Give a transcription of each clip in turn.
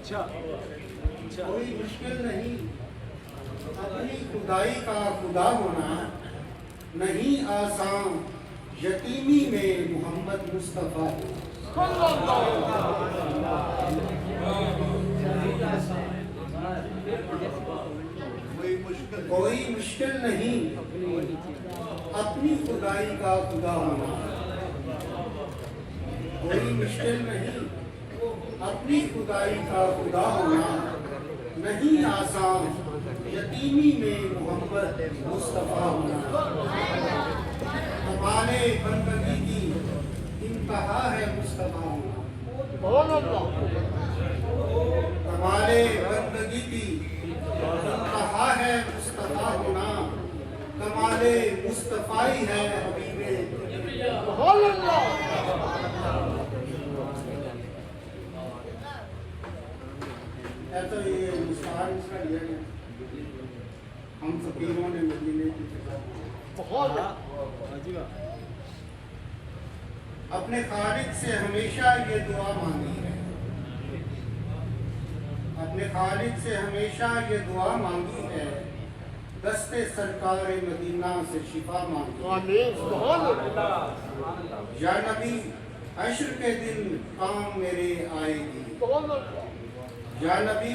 کوئی مشکل نہیں اپنی خدائی کا خدا ہونا، نہیں آسان یتیمی میں محمد مصطفیٰ کوئی مشکل نہیں اپنی خدائی کا خدا ہونا، کوئی مشکل نہیں اپنی خدائی کا خدا ہونا، نہیں آسان یتیمی میں محمد مصطفیٰ ہونا۔ کمال بندگی کی انتہا ہے مصطفیٰ ہونا، کمال بندگی کی انتہا ہے مصطفیٰ ہونا، کمال مصطفیٰ ہے حبیب تو یہ مشعار اس کا لیا گیا ہم فقیروں نے مدینے کی اپنے خالق سے ہمیشہ یہ دعا مانگی ہے، اپنے خالق سے ہمیشہ یہ دعا مانگی ہے، دست سرکار مدینہ سے شفا مانگی ہے۔ یا نبی عشر کے دن کام میرے آئے گی، یا نبی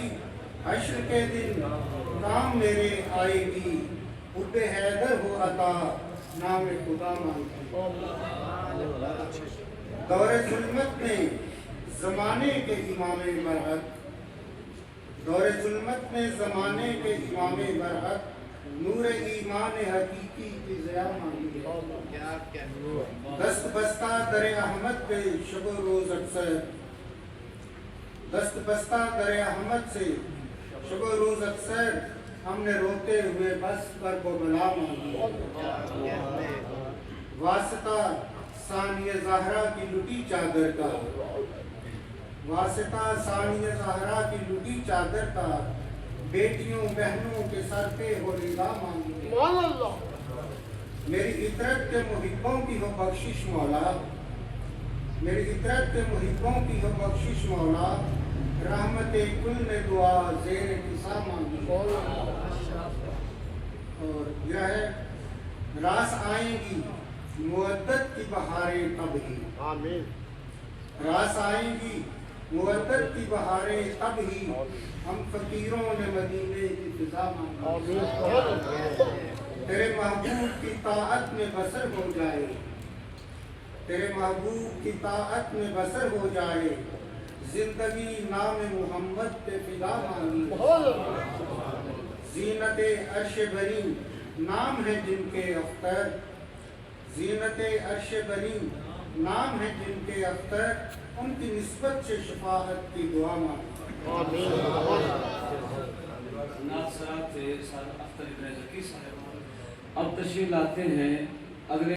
عشر کے دن کام میرے آئے گی، حب حیدر ہو عطا نام خدا مانگی۔ دور ظلمت میں زمانے کے امام برحق، دور ظلمت میں زمانے کے امام برحق، نور ایمان حقیقی کی ضیاء مانگی ہے۔ دست بستہ در احمد پہ شب و روز اکثر، دست بستہ در احمد سے شب و روز اکثر، ہم نے روتے ہوئے بس کرب و بلا مانگی ہے۔ واسطہ ثانیہ زہرا کی لٹی چادر کا، واسطہ ثانیہ زہرا کی لٹی چادر کا، بیٹیوں بہنوں کے سر پہ ہو رضا مانگی ہے۔ میری عطرت کے محبوں کی ہو بخشش مولا، میری عطرت کے محبوں کی ہو بخشش مولا، رحمت کل نے دعا زیر کسا مانگی ہے۔ اور یہ ہے راس آئیں گی مودت کی بہاریں تب ہی، راس آئیں گی مودت کی بہاریں تب ہی، ہم فقیروں نے مدینے کی فضا مانگی ہے۔ تیرے محبوب کی طاعت میں بسر ہو جائے، تیرے محبوب کی طاعت میں بسر ہو جائے، زندگی نام محمد پہ فدا مانگی ہے۔ زینت عرش بری نام ہے جن کے اختر، زینت عرش بری نام ہے جن کے اختر، ان کی نسبت سے شفاعت کی دعا مانگی۔ اب تشریف لاتے ہیں اگلے